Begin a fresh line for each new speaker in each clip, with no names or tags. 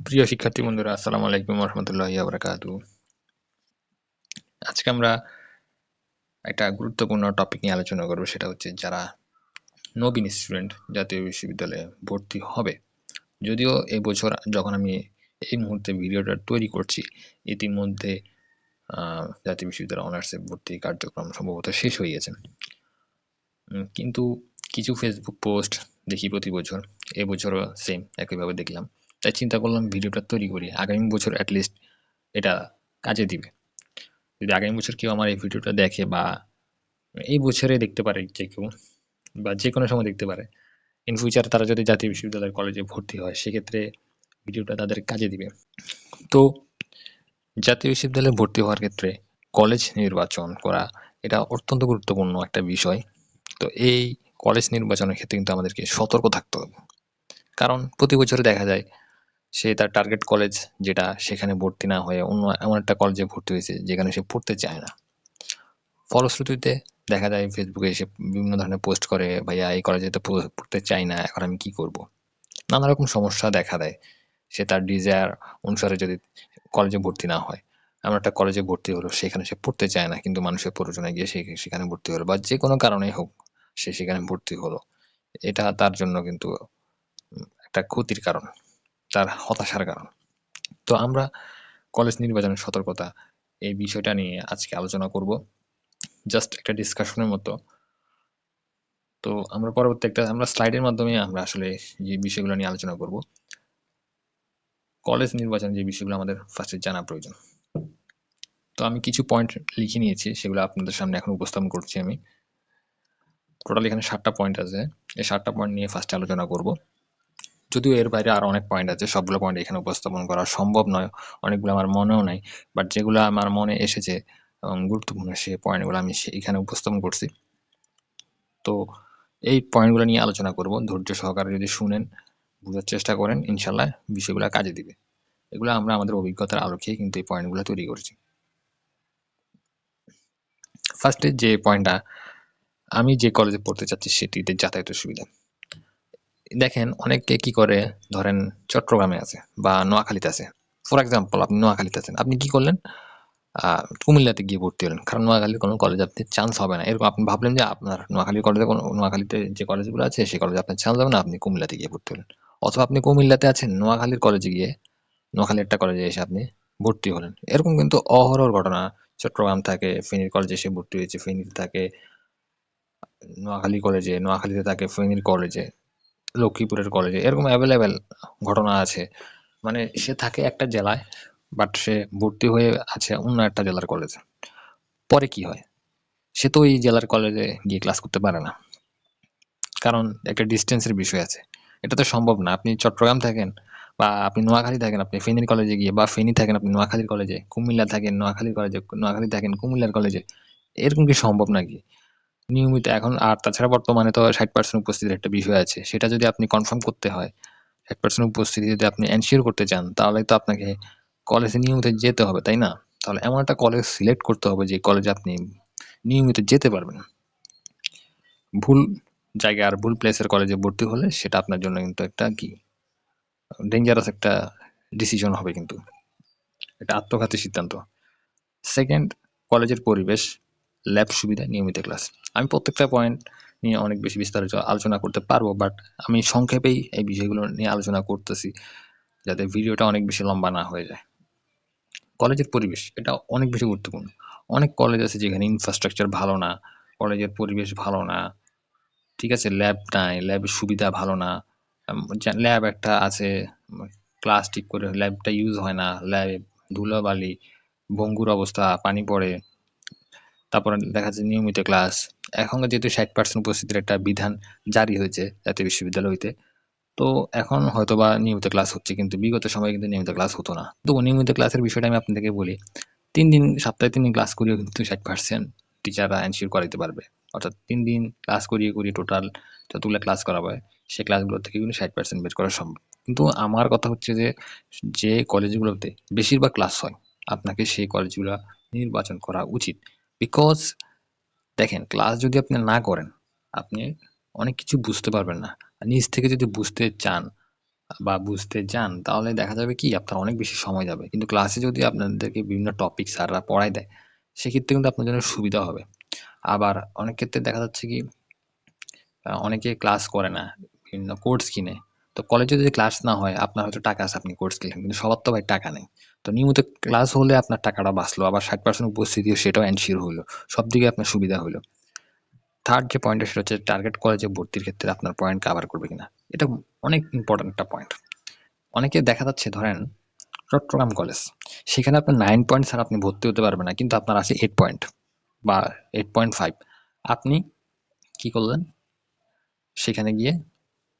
প্রিয় শিক্ষার্থী বন্ধুরা, আসসালামু আলাইকুম রহমতুল্লাহি ওয়া বারাকাতুহু। আজকে আমরা একটা গুরুত্বপূর্ণ টপিক নিয়ে আলোচনা করব, সেটা হচ্ছে যারা নবীন স্টুডেন্ট জাতীয় বিশ্ববিদ্যালয়ে ভর্তি হবে। যদিও এই বছর যখন আমি এই মুহূর্তে ভিডিওটা তৈরি করছি, ইতিমধ্যে জাতীয় বিশ্ববিদ্যালয় অনার্সে ভর্তি কার্যক্রম সম্ভবত শেষ হয়ে গেছে। কিন্তু কিছু ফেসবুক পোস্ট দেখি প্রতি বছর, এবছরও সেম একইভাবে দেখলাম। তাই চিন্তা করলাম ভিডিওটা তৈরি করি, আগামী বছর অ্যাটলিস্ট এটা কাজে দিবে। যদি আগামী বছর কেউ আমার এই ভিডিওটা দেখে বা এই বছরে দেখতে পারে যে কেউ, বা যে কোনো সময় দেখতে পারে, ইন ফিউচার তারা যদি জাতীয় বিশ্ববিদ্যালয়ের কলেজে ভর্তি হয়, সেক্ষেত্রে ভিডিওটা তাদের কাজে দিবে। তো জাতীয় বিশ্ববিদ্যালয়ে ভর্তি হওয়ার ক্ষেত্রে কলেজ নির্বাচন করা এটা অত্যন্ত গুরুত্বপূর্ণ একটা বিষয়। তো এই কলেজ নির্বাচনের ক্ষেত্রে কিন্তু আমাদেরকে সতর্ক থাকতে হবে, কারণ প্রতি বছরে দেখা যায় সে তার টার্গেট কলেজ যেটা, সেখানে ভর্তি না হয়ে অন্য এমন একটা কলেজে ভর্তি হয়েছে যেখানে সে পড়তে চায় না। ফলশ্রুতিতে দেখা যায় ফেসবুকে এসে বিভিন্ন ধরনের পোস্ট করে, ভাইয়া এই কলেজে তো পড়তে চাই না, এখন আমি কি করব। নানা রকম সমস্যা দেখা দেয় সে তার ডিজায়ার অনুসারে যদি কলেজে ভর্তি না হয়। এমন একটা কলেজে ভর্তি হলো, সেখানে সে পড়তে চায় না, কিন্তু মানুষের প্ররোচনায় গিয়ে সে সেখানে ভর্তি হলো, বা যে কোনো কারণেই হোক সে সেখানে ভর্তি হলো। এটা তার জন্য কিন্তু একটা ক্ষতির কারণ, তার হতাশার কারণ। তো আমরা কলেজ নির্বাচনের সতর্কতা, এই বিষয়টা নিয়ে আজকে আলোচনা করব, জাস্ট একটা ডিসকাশনের মতো। তো আমরা পরবর্তী আমরা স্লাইডের মাধ্যমে আমরা আসলে যে বিষয়গুলো নিয়ে আলোচনা করব। কলেজ নির্বাচন যে বিষয়গুলো আমাদের ফার্স্টে জানা প্রয়োজন। তো আমি কিছু পয়েন্ট লিখে নিয়েছি, সেগুলো আপনাদের সামনে এখন উপস্থাপন করছি আমি। টোটাল এখানে 7টা পয়েন্ট আছে, এই 7টা পয়েন্ট নিয়ে ফার্স্টে আলোচনা করব। যদিও এর বাইরে আরো অনেক পয়েন্ট আছে, সবগুলো পয়েন্ট এখানে উপস্থাপন করা সম্ভব নয়, অনেকগুলো আমার মনেও নাই, বাট যেগুলো আমার মনে এসেছে এবং গুরুত্বপূর্ণ সেই পয়েন্টগুলো আমি এখানে উপস্থাপন করছি। তো এই পয়েন্টগুলো নিয়ে আলোচনা করব, ধৈর্য সহকারে যদি শুনেন, বোঝার চেষ্টা করেন, ইনশাল্লাহ বিষয়গুলো কাজে দিবে। এগুলো আমরা আমাদের অভিজ্ঞতার আলোকে কিন্তু এই পয়েন্টগুলো তৈরি করছি। ফার্স্টে যে পয়েন্টটা, আমি যে কলেজে পড়তে চাচ্ছি সেটিতে যাতায়াতের সুবিধা। দেখেন অনেকে কি করে, ধরেন চট্টগ্রামে আছে বা নোয়াখালীতে আছে, ফর এক্সাম্পল আপনি নোয়াখালীতে আছেন, আপনি কি করলেন, কুমিল্লাতে গিয়ে ভর্তি হলেন, কারণ নোয়াখালীর কোনো কলেজে আপনার চান্স হবে না। এরকম আপনি ভাবলেন যে আপনার নোয়াখালীর কলেজে কোনো, নোয়াখালীতে যে কলেজগুলো আছে সেই কলেজে আপনার চান্স হবে না, আপনি কুমিল্লাতে গিয়ে ভর্তি হলেন। অথবা আপনি কুমিল্লাতে আছেন, নোয়াখালীর কলেজে গিয়ে, নোয়াখালীর একটা কলেজে এসে আপনি ভর্তি হলেন। এরকম কিন্তু অহরহ ঘটনা। চট্টগ্রাম থাকে, ফেনীর কলেজে এসে ভর্তি হয়েছে, ফেনীতে থাকে নোয়াখালী কলেজে, নোয়াখালীতে থাকে ফেনীর কলেজে, লক্ষ্মীপুরের কলেজে, এরকম অ্যাভেলেবেল ঘটনা আছে। মানে সে থাকে একটা জেলায়, বাট সে ভর্তি হয়ে আছে অন্য একটা জেলার কলেজে। পরে কি হয়, সে তো ওই জেলার কলেজে গিয়ে ক্লাস করতে পারে না, কারণ একটা ডিস্টেন্সের বিষয় আছে। এটা তো সম্ভব না, আপনি চট্টগ্রাম থাকেন বা আপনি নোয়াখালী থাকেন, আপনি ফেনীর কলেজে গিয়ে, বা ফেনী থাকেন আপনি নোয়াখালীর কলেজে, কুমিল্লা থাকেন নোয়াখালীর কলেজে, নোয়াখালী থাকেন কুমিল্লার কলেজে, এরকম কি সম্ভব নাকি নিয়মিত এখন? আর তাছাড়া বর্তমানে তো 60% উপস্থিতির একটা বিষয় আছে, সেটা যদি আপনি কনফার্ম করতে হয়, 60% উপস্থিতি যদি আপনি এনশিওর করতে চান, তাহলে তো আপনাকে কলেজে নিয়মিত যেতে হবে, তাই না? তাহলে এমন একটা কলেজ সিলেক্ট করতে হবে যে কলেজে আপনি নিয়মিত যেতে পারবেন। ভুল জায়গায় আর ভুল প্লেসের কলেজে ভর্তি হলে সেটা আপনার জন্য কিন্তু একটা কি ডেঞ্জারাস একটা ডিসিশন হবে, কিন্তু এটা আত্মঘাতী সিদ্ধান্ত। সেকেন্ড, কলেজের পরিবেশ, ল্যাব সুবিধা, নিয়মিত ক্লাস। আমি প্রত্যেকটা পয়েন্ট নিয়ে অনেক বেশি বিস্তারিত আলোচনা করতে পারবো, বাট আমি সংক্ষেপেই এই বিষয়গুলো নিয়ে আলোচনা করতেছি, যাতে ভিডিওটা অনেক বেশি লম্বা না হয়ে যায়। কলেজের পরিবেশ এটা অনেক বেশি গুরুত্বপূর্ণ। অনেক কলেজ আছে যেখানে ইনফ্রাস্ট্রাকচার ভালো না, কলেজের পরিবেশ ভালো না, ঠিক আছে, ল্যাব নাই, ল্যাবের সুবিধা ভালো না। ল্যাব একটা আছে, ক্লাস ঠিক করে ল্যাবটা ইউজ হয় না, ল্যাবে ধুলোবালি, ভঙ্গুর অবস্থা, পানি পড়ে। তারপরে দেখা যাচ্ছে নিয়মিত ক্লাস। এখন যেহেতু 60% উপস্থিতির একটা বিধান জারি হয়েছে জাতীয় বিশ্ববিদ্যালয় হইতে, তো এখন হয়তোবা নিয়মিত ক্লাস হচ্ছে, কিন্তু বিগত সময়ে কিন্তু নিয়মিত ক্লাস হতো না। তো নিয়মিত ক্লাসের বিষয়টা আমি আপনাদেরকে বলি, 3 দিন, সপ্তাহে 3 দিন ক্লাস করিয়েও কিন্তু 60% টিচাররা এনশিওর করাইতে পারবে। অর্থাৎ 3 দিন ক্লাস করিয়ে টোটাল যতগুলো ক্লাস করাবে, সেই ক্লাসগুলো থেকে কিন্তু 60% বের করা সম্ভব। কিন্তু আমার কথা হচ্ছে যে, যে কলেজগুলোতে বেশিরভাগ ক্লাস হয়, আপনাকে সেই কলেজগুলো নির্বাচন করা উচিত। বিকজ দেখেন, ক্লাস যদি আপনি না করেন, আপনি অনেক কিছু বুঝতে পারবেন না। নিজ থেকে যদি বুঝতে চান, বা বুঝতে যান, তাহলে দেখা যাবে কি আপনার অনেক বেশি সময় যাবে। কিন্তু ক্লাসে যদি আপনাদেরকে বিভিন্ন টপিক স্যাররা পড়ায় দেয়, সেক্ষেত্রে কিন্তু আপনার জন্য সুবিধা হবে। আবার অনেক ক্ষেত্রে দেখা যাচ্ছে কি অনেকে ক্লাস করে না, বিভিন্ন কোর্স কিনে। তো কলেজে যদি ক্লাস না হয়, আপনার হয়তো টাকা আছে, আপনি কোর্স কিনলেন, কিন্তু সবার তো ভাই টাকা নেই। তো নিয়মিত ক্লাস হলে আপনার টাকাটা বাঁচলো, আবার 60% উপস্থিতিও সেটাও এনশিওর হইলো, সব দিকে আপনার সুবিধা হইলো। থার্ড যে পয়েন্টটা সেটা হচ্ছে টার্গেট কলেজে ভর্তির ক্ষেত্রে আপনার পয়েন্ট কাভার করবে কিনা। এটা অনেক ইম্পর্টেন্ট একটা পয়েন্ট। অনেকে দেখা যাচ্ছে ধরেন চট্টগ্রাম কলেজ, সেখানে আপনার 9 পয়েন্ট ছাড়া আপনি ভর্তি হতে পারবেন না, কিন্তু আপনার আছে 8 পয়েন্ট বা 8.5। আপনি কি করলেন, সেখানে গিয়ে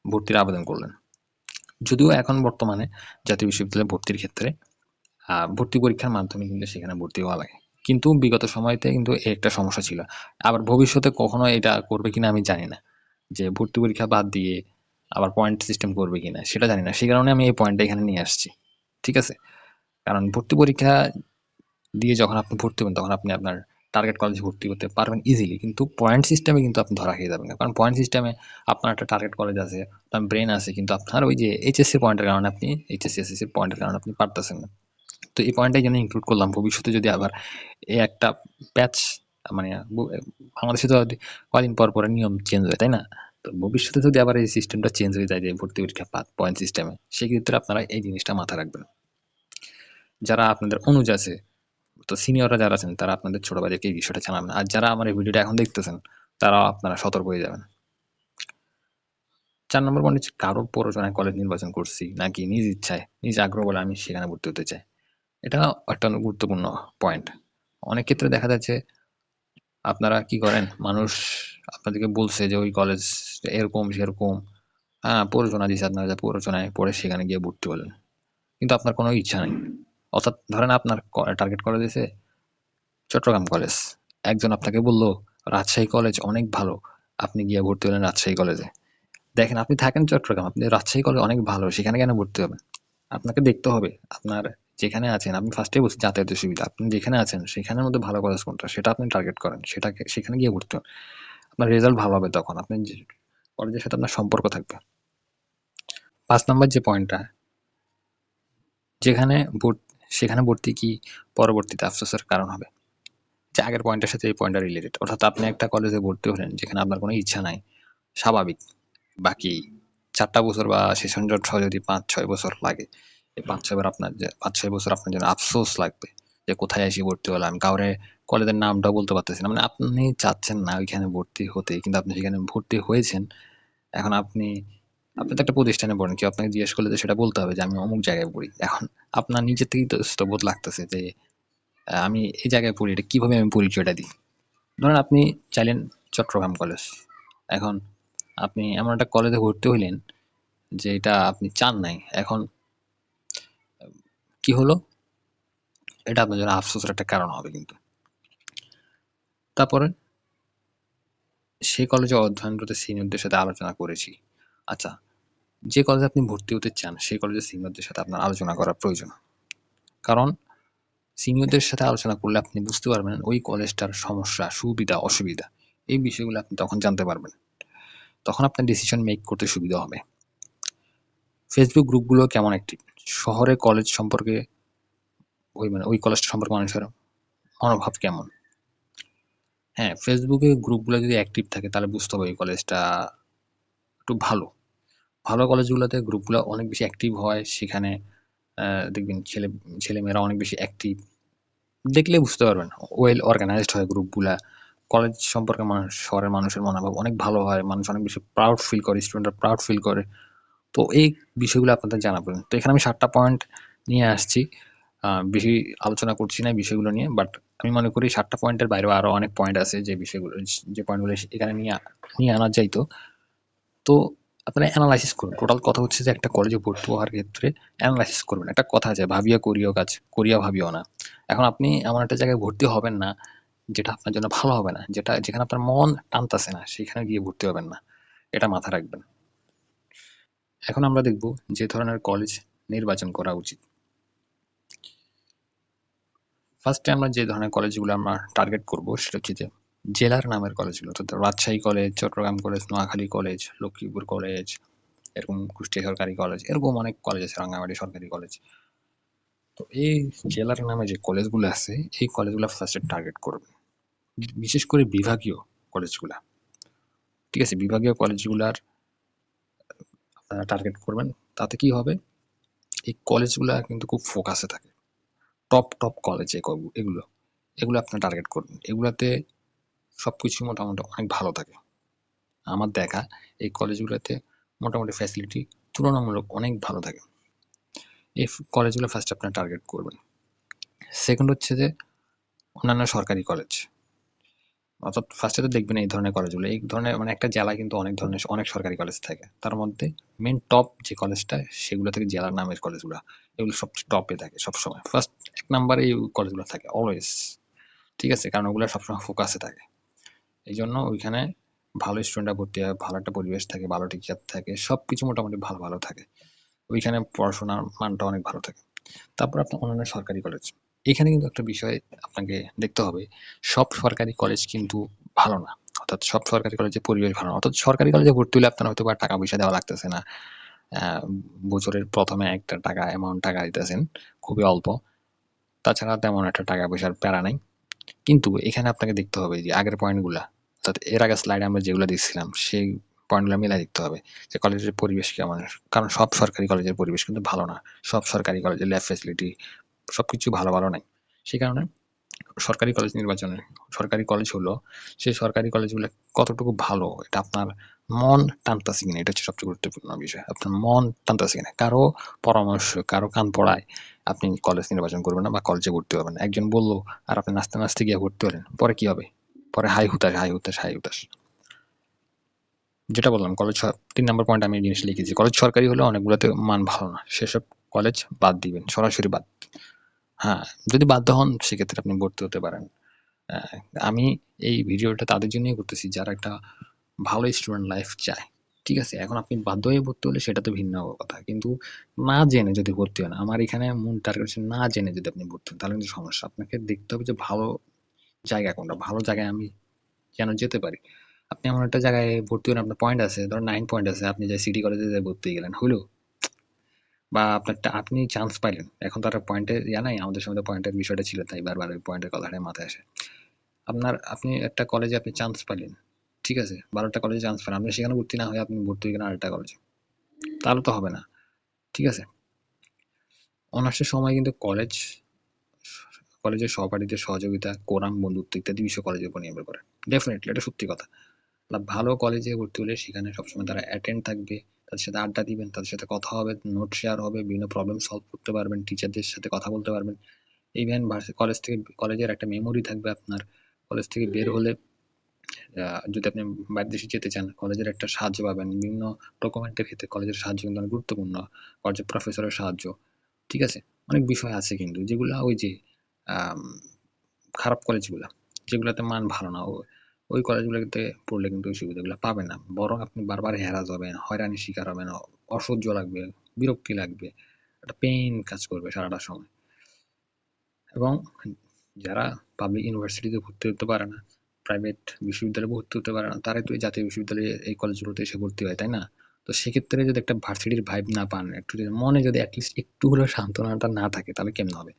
ভর্তির আবেদন করলেন। যদিও এখন বর্তমানে জাতীয় বিশ্ববিদ্যালয়ে ভর্তির ক্ষেত্রে ভর্তি পরীক্ষার মাধ্যমে কিন্তু সেখানে ভর্তি হওয়া লাগে, কিন্তু বিগত সময়তে কিন্তু একটা সমস্যা ছিল। আবার ভবিষ্যতে কখনো এটা করবে কিনা আমি জানি না, যে ভর্তি পরীক্ষা বাদ দিয়ে আবার পয়েন্ট সিস্টেম করবে কিনা সেটা জানি না। সেই কারণে আমি এই পয়েন্টটা এখানে নিয়ে আসছি, ঠিক আছে? কারণ ভর্তি পরীক্ষা দিয়ে যখন আপনি ভর্তি হবেন, তখন আপনি আপনার টার্গেট কলেজে ভর্তি করতে পারবেন ইজিলি, কিন্তু পয়েন্ট সিস্টেমে কিন্তু আপনি ধরা খেয়ে যাবেন না। কারণ পয়েন্ট সিস্টেমে আপনার একটা টার্গেট কলেজ আছে, আপনার ব্রেন আছে, কিন্তু আপনার ওই যে এইচএসসি পয়েন্টের কারণে আপনি এইচএসসি এসএসসি পয়েন্টের কারণে আপনি পারতেছেন না। তো এই পয়েন্টটাই যেন ইনক্লুড করলাম, ভবিষ্যতে যদি আবার এই একটা প্যাচ, মানে বাংলাদেশে তো কদিন পর পরে নিয়ম চেঞ্জ হয়, তাই না? তো ভবিষ্যতে যদি আবার এই সিস্টেমটা চেঞ্জ হয়ে যায়, যে ভর্তি পরীক্ষা পয়েন্ট সিস্টেমে, সেক্ষেত্রে আপনারা এই জিনিসটা মাথায় রাখবেন। যারা আপনাদের অনুজ আছে, তো সিনিয়ররা যারা আছেন, তারা আপনাদের ছোট ভাইদেরকে এই বিষয়টা জানাবেন। আর যারা আমার এই ভিডিওটা এখন দেখতেছেন, তারাও আপনারা সতর্ক হয়ে যাবেন। 4 নম্বর পয়েন্ট হচ্ছে কারো প্ররোচনায় কলেজ নির্বাচন করছি নাকি নিজ ইচ্ছায়, নিজ আগ্রহ বলে আমি সেখানে ভর্তি হতে চাই। এটা একটা গুরুত্বপূর্ণ পয়েন্ট। অনেক ক্ষেত্রে দেখা যাচ্ছে আপনারা কি করেন, মানুষ আপনাদেরকে বলছে যে ওই কলেজ এরকম সেরকম, প্ররোচনা দিচ্ছে, আপনারা যা প্ররোচনায় পড়ে সেখানে গিয়ে ভর্তি হলেন, কিন্তু আপনার কোনো ইচ্ছা নেই। অর্থাৎ ধরেন আপনার টার্গেট করে দিয়েছে চট্টগ্রাম কলেজ, একজন আপনাকে বলল রাজশাহী কলেজ অনেক ভালো, আপনি গিয়ে ভর্তি হলেন রাজশাহী কলেজে। দেখেন, আপনি থাকেন চট্টগ্রাম, আপনি রাজশাহী কলেজ অনেক ভালো, সেখানে কেন ভর্তি হবেন? আপনাকে দেখতে হবে আপনার যেখানে আছেন, আপনি ফার্স্টেই বলছি যাতায়াতের সুবিধা, আপনি যেখানে আছেন সেখানের মধ্যে ভালো কলেজ কোনটা সেটা আপনি টার্গেট করেন, সেটাকে সেখানে গিয়ে ভর্তি হন। আপনার রেজাল্ট ভালো হবে, তখন আপনি যে কলেজের সাথে আপনার সম্পর্ক থাকবে। 5 নাম্বার যে পয়েন্টটা, যেখানে সেখানে ভর্তি কি পরবর্তীতে আফসোসের কারণ হবে। যে আগের পয়েন্টের সাথে এই পয়েন্টটা রিলেটেড, অর্থাৎ আপনি একটা কলেজে ভর্তি হলেন যেখানে আপনার কোনো ইচ্ছা নাই, স্বাভাবিক। বাকি 4টা বছর বা সেশন জট সহ যদি 5-6 বছর লাগে, এই 5-6 বছর আপনার জন্য আফসোস লাগবে যে কোথায় এসে ভর্তি হলাম, কাউরে কলেজের নামটাও বলতে পারতেছি না। মানে আপনি চাচ্ছেন না ওইখানে ভর্তি হতে, কিন্তু আপনি সেখানে ভর্তি হয়েছেন। এখন আপনি তো একটা প্রতিষ্ঠানে পড়েন, কেউ আপনাকে জিজ্ঞেস করলে তো সেটা বলতে হবে যে আমি অমুক জায়গায় পড়ি। এখন আপনার নিজের থেকেই তো বোধ লাগতেছে যে আমি এই জায়গায় পড়ি, এটা কিভাবে আমি পরিচয়টা দিই। ধরেন আপনি চাইলেন চট্টগ্রাম কলেজ, এখন আপনি এমন একটা কলেজে ভর্তি হইলেন যে এটা আপনি চান নাই। এখন কি হলো, এটা আপনার জন্য আফসোসের একটা কারণ হবে কিন্তু। তারপরে সেই কলেজে অধ্যয়নরত সিনিয়রদের সাথে আলোচনা করেছি। আচ্ছা, যে কলেজে আপনি ভর্তি হতে চান সেই কলেজের সিনিয়রদের সাথে আপনার আলোচনা করা প্রয়োজন। কারণ সিনিয়রদের সাথে আলোচনা করলে আপনি বুঝতে পারবেন ওই কলেজটার সমস্যা, সুবিধা, অসুবিধা। এই বিষয়গুলো আপনি তখন জানতে পারবেন। তখন আপনার ডিসিশন মেক করতে সুবিধা হবে। ফেসবুক গ্রুপগুলো কেমন অ্যাক্টিভ? শহরে কলেজ সম্পর্কে ওই কলেজটা সম্পর্কে মানুষের মনোভাব কেমন? হ্যাঁ, ফেসবুকে গ্রুপগুলো যদি অ্যাক্টিভ থাকে তাহলে বুঝতে হবে এই কলেজটা একটু ভালো। ভালো কলেজগুলোতে গ্রুপগুলো অনেক বেশি অ্যাক্টিভ হয়। সেখানে দেখবেন ছেলেমেয়েরা অনেক বেশি অ্যাক্টিভ। দেখলে বুঝতে পারবেন। ওয়েল অর্গানাইজড হয় গ্রুপগুলা। কলেজ সম্পর্কে শহরের মানুষের মনোভাব অনেক ভালো হয়। মানুষ অনেক বেশি প্রাউড ফিল করে, স্টুডেন্টরা প্রাউড ফিল করে। তো এই বিষয়গুলো আপনাদের জানা প্রয়োজন। তো এখানে আমি ৭ টা পয়েন্ট নিয়ে আসছি। বেশি আলোচনা করছি না এই বিষয়গুলো নিয়ে। বাট আমি মনে করি ৭ টা পয়েন্টের বাইরেও আরো অনেক পয়েন্ট আছে যে পয়েন্টগুলো এখানে নিয়ে আনা যাইত। তো আপনারা এনালাইসিস করুন। টোটাল কথা হচ্ছে যে একটা কলেজে ভর্তি হওয়ার ক্ষেত্রে এনালাইসিস করবেন। একটা কথা আছে, ভাবিয়া করিও কাজ, করিয়া ভাবিও না। এখন আপনি এমন একটা জায়গায় ভর্তি হবেন না যেটা আপনার জন্য ভালো হবে না, যেখানে আপনার মন টানতাছে না, সেখানে গিয়ে ভর্তি হবেন না। এটা মাথায় রাখবেন। এখন আমরা দেখব যে ধরনের কলেজ নির্বাচন করা উচিত। ফার্স্টে আমরা যে ধরনের কলেজগুলো আমরা টার্গেট করব সেটা হচ্ছে যে জেলার নামের কলেজগুলো, অর্থাৎ Rajshahi college, Chattogram college, Noakhali college, Lakshmipur college, এরকম কুষ্টিয়া সরকারি কলেজ, এরকম অনেক কলেজ আছে, রাঙ্গামাটি সরকারি কলেজ। তো এই জেলার নামে যে কলেজগুলো আছে, এই কলেজগুলো ফার্স্টে টার্গেট করবে, বিশেষ করে বিভাগীয় কলেজগুলা। ঠিক আছে, বিভাগীয় কলেজগুলার আপনারা টার্গেট করবেন। তাতে কি হবে, এই কলেজগুলা কিন্তু খুব ফোকাসে থাকে, টপ টপ কলেজ এগুলো এগুলো আপনারা টার্গেট করবেন। এগুলাতে সবকিছু মোটামুটি অনেক ভালো থাকে। আমার দেখা এই কলেজগুলোতে মোটামুটি ফ্যাসিলিটি তুলনামূলক অনেক ভালো থাকে। এই কলেজগুলো ফার্স্ট আপনারা টার্গেট করবেন। সেকেন্ড হচ্ছে যে অন্যান্য সরকারি কলেজ, অর্থাৎ ফার্স্টে তো দেখবেন এই ধরনের কলেজগুলো, এই ধরনের মানে একটা জেলায় কিন্তু অনেক ধরনের অনেক সরকারি কলেজ থাকে, তার মধ্যে মেন টপ যে কলেজটা সেগুলো থেকে জেলার নামের কলেজগুলো, এগুলো সবচেয়ে টপে থাকে সবসময়, ফার্স্ট এক নাম্বারে এই কলেজগুলো থাকে অলওয়েজ। ঠিক আছে, কারণ ওগুলো সবসময় ফোকাসে থাকে। এই জন্য ওইখানে ভালো স্টুডেন্টরা ভর্তি হয়, ভালো একটা পরিবেশ থাকে, ভালো টিচার থাকে, সবকিছু মোটামুটি ভালো ভালো থাকে, ওইখানে পড়াশোনার মানটা অনেক ভালো থাকে। তারপর আপনার অন্যান্য সরকারি কলেজ, এখানে কিন্তু একটা বিষয় আপনাকে দেখতে হবে, সব সরকারি কলেজ কিন্তু ভালো না, অর্থাৎ সব সরকারি কলেজের পরিবেশ ভালো না। অর্থাৎ সরকারি কলেজে ভর্তি হলে আপনার হয়তো বা টাকা পয়সা দেওয়া লাগতেছে না, বছরের প্রথমে একটা টাকা অ্যামাউন্ট টাকা দিতেছেন, খুবই অল্প, তাছাড়া তেমন একটা টাকা পয়সার প্যারা নাই। কিন্তু এখানে আপনাকে দেখতে হবে যে আগের পয়েন্টগুলা, অর্থাৎ এর আগে স্লাইডে আমরা যেগুলো দিচ্ছিলাম সেই পয়েন্টগুলো মিলাই দেখতে হবে যে কলেজের পরিবেশ কেমন। কারণ সব সরকারি কলেজের পরিবেশ কিন্তু ভালো না, সব সরকারি কলেজের ল্যাব ফ্যাসিলিটি সবকিছু ভালো ভালো নাই। সেই কারণে সরকারি কলেজ নির্বাচনে, সরকারি কলেজ হলো সেই সরকারি কলেজগুলো কতটুকু ভালো এটা আপনার মন টানতেছে কিনা, এটা হচ্ছে সবচেয়ে গুরুত্বপূর্ণ বিষয়। আপনার মন টানতেছে কিনা, কারো পরামর্শ কারো কান পড়ায় আপনি কলেজ নির্বাচন করবেন না বা কলেজে ভর্তি হবেন না। একজন বললো আর আপনি নাচতে নাচতে গিয়ে ভর্তি হলেন, পরে কি হবে? পরে হাই হুতাশ হাই হুতাশ হাই হুতাশ। যেটা বললাম কলেজ, 3 নম্বর পয়েন্ট আমি এই জিনিস লিখেছি, কলেজ সরকারি হলে অনেকগুলোতে মান ভালো না, সেসব কলেজ বাদ দিবেন, সরাসরি বাদ। হ্যাঁ, যদি বাধ্য হন সেক্ষেত্রে আপনি ভর্তি হতে পারেন। আহ, আমি এই ভিডিওটা তাদের জন্যই করতেছি যারা একটা ভালো স্টুডেন্ট লাইফ চায়। ঠিক আছে, এখন আপনি বাধ্য হয়ে ভর্তি হলে সেটা তো ভিন্ন কথা, কিন্তু না জেনে যদি ভর্তি হন, আমার এখানে মূল টার্গেট হচ্ছে না জেনে যদি আপনি ভর্তি হন তাহলে কিন্তু সমস্যা। আপনাকে দেখতে হবে যে ভালো জায়গা কোনটা, ভালো জায়গায় আমি যেন যেতে পারি। আপনি এমন একটা জায়গায় ভর্তি হন, আপনার পয়েন্ট আছে, ধরুন 9 পয়েন্ট আছে, আপনি যে সিটি কলেজে যে ভর্তি হয়ে গেলেন হলো, বা আপনারটা আপনি চান্স পাইলেন, এখন তার পয়েন্টের ইয়া নাই, আমাদের সময় তো পয়েন্টের বিষয়টা ছিল, তাই বারবার ওই পয়েন্টের কথাটা মাথায় আসে। আপনি একটা কলেজে আপনি চান্স পাইলেন, ঠিক আছে, 12টা কলেজে চান্স পেলেন, আপনি সেখানে ভর্তি না হয়ে আপনি ভর্তি হয়ে গেলেন আরেকটা কলেজে, তাহলে তো হবে না। ঠিক আছে, অনার্সের সময় কিন্তু কলেজের সহপাঠীদের সহযোগিতা, কোরাম, বন্ধুত্ব ইত্যাদি বিষয় কলেজের উপর নির্ভর করে। ডেফিনেটলি এটা সত্যি কথা। ভালো কলেজে ভর্তি হলে সেখানে সবসময় তারা অ্যাটেন্ড থাকবে, তাদের সাথে আড্ডা দিবেন, তাদের সাথে কথা হবে, নোট শেয়ার হবে, বিভিন্ন প্রবলেম সলভ করতে পারবেন, টিচারদের সাথে কথা বলতে পারবেন। ইভেন কলেজ থেকে কলেজের একটা মেমোরি থাকবে আপনার। কলেজ থেকে বের হলে যদি আপনি বাইরের দেশে যেতে চান, কলেজের একটা সাহায্য পাবেন, বিভিন্ন ডকুমেন্টের ক্ষেত্রে কলেজের সাহায্য কিন্তু অনেক গুরুত্বপূর্ণ, কলেজের প্রফেসরের সাহায্য। ঠিক আছে, অনেক বিষয় আছে কিন্তু যেগুলা ওই যে আম, খারাপ কলেজগুলা, যেগুলাতে মান ভালো না, ওই কলেজগুলোতে পড়লে কিন্তু ওই সুবিধাগুলো পাবেন না, বরং আপনি বারবার হ্যারাস হবেন, হয়রানির শিকার হবেন, অসহ্য লাগবে, বিরক্তি লাগবে, একটা পেইন কাজ করবে সারাটা সময়। এবং যারা পাবলিক ইউনিভার্সিটিতে ভর্তি হতে পারে না, প্রাইভেট বিশ্ববিদ্যালয়ে ভর্তি হতে পারে না, তারাই তো এই জাতীয় বিশ্ববিদ্যালয়ে এই কলেজগুলোতে এসে ভর্তি হয়, তাই না? তো সেক্ষেত্রে যদি একটা ভার্সিটির ভাইব না পান, একটু যদি মনে যদি অ্যাটলিস্ট একটু হলেও সান্ত্বনাটা না থাকে তাহলে কেমন হবে?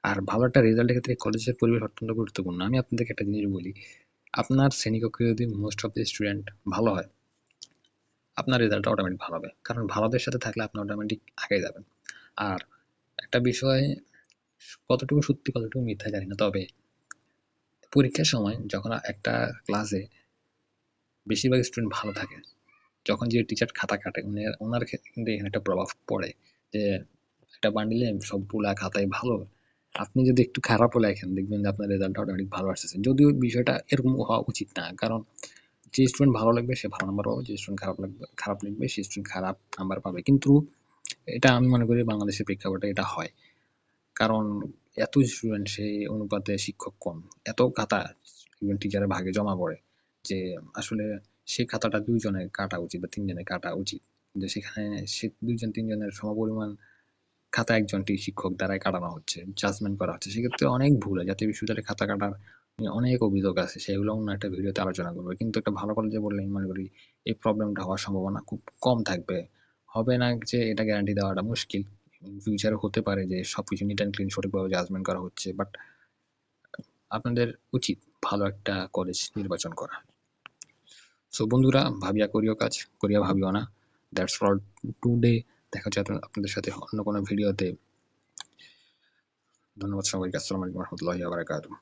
আর ভালো একটা রেজাল্টের ক্ষেত্রে কলেজের পরিবেশ অত্যন্ত গুরুত্বপূর্ণ। আমি আপনাদেরকে একটা জিনিস বলি, আপনার শ্রেণীকক্ষে যদি মোস্ট অফ দ্য স্টুডেন্ট ভালো হয়, আপনার রেজাল্টটা অটোমেটিক ভালো হবে, কারণ ভালোদের সাথে থাকলে আপনি অটোমেটিক আগে যাবেন। আর একটা বিষয় কতটুকু সত্যি কতটুকু মিথ্যা জানি না, তবে পরীক্ষার সময় যখন একটা ক্লাসে বেশিরভাগ স্টুডেন্ট ভালো থাকে, যখন যে টিচার খাতা কাটে ওনার কিন্তু এখানে একটা প্রভাব পড়ে, যে একটা বান্ডিলে সবগুলা খাতায় ভালো, আপনি যদি একটু খারাপও লেখেন দেখবেন যে আপনার রেজাল্ট অটোমেটিক ভালো আসতেছে, যদিও বিষয়টা এরকম হওয়া উচিত না, কারণ যে স্টুডেন্ট ভালো লাগবে সে ভালো নাম্বার পাবে, যে স্টুডেন্ট খারাপ লিখবে সে স্টুডেন্ট খারাপ নাম্বার পাবে। কিন্তু এটা আমি মনে করি বাংলাদেশের প্রেক্ষাপটে এটা হয়, কারণ এত স্টুডেন্ট সেই অনুপাতে শিক্ষক কম, এত খাতা টিচারের ভাগে জমা পড়ে যে আসলে সেই খাতাটা 2 জনের কাটা উচিত বা 3 জনের কাটা উচিত, কিন্তু সেখানে সে 2 জন 3 জনের সমপরিমাণ খাতা একজন শিক্ষক দ্বারাই কাটানো হচ্ছে, জাজমেন্ট করা হচ্ছে, সেক্ষেত্রে অনেক ভুল হয়। জাতীয় বিশ্ববিদ্যালয়ে খাতা কাটার নিয়ে অনেক অভিযোগ আছে, সেগুলো অন্য একটা ভিডিওতে আলোচনা করবো। কিন্তু একটা ভালো কলেজে বললে আমি মনে করি এই প্রবলেমটা হওয়ার সম্ভাবনা খুব কম থাকবে, হবে না যে এটা গ্যারান্টি দেওয়াটা মুশকিল। ফিউচারে হতে পারে যে সবকিছু নিট অ্যান্ড ক্লিন সঠিকভাবে জাজমেন্ট করা হচ্ছে, বাট আপনাদের উচিত ভালো একটা কলেজ নির্বাচন করা। সো বন্ধুরা, ভাবিয়া করিও কাজ, করিয়া ভাবিও না। That's for today. দেখা হচ্ছে আপনাদের সাথে অন্য কোনো ভিডিওতে। ধন্যবাদ সবাইকে। আসসালামু আলাইকুম রহমতুল্লাহি ওয়া বারাকাতুহু।